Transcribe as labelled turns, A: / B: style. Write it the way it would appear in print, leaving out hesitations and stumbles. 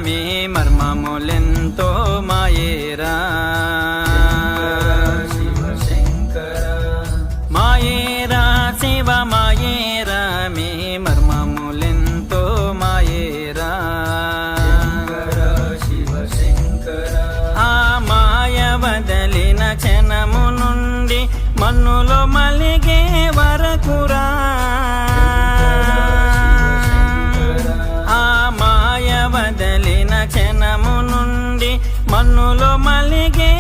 A: మీ మర్మములెంతో మాయేరా మాయేరా శివ మాయేరా మీ మర్మములెంతో మాయేరా ఆ మాయ వదలిన క్షణము నుండి మన్నులో మలిగే వరకురా ఆ మాయ వదలిన క్షణము నుండి మన్నులో మలిగే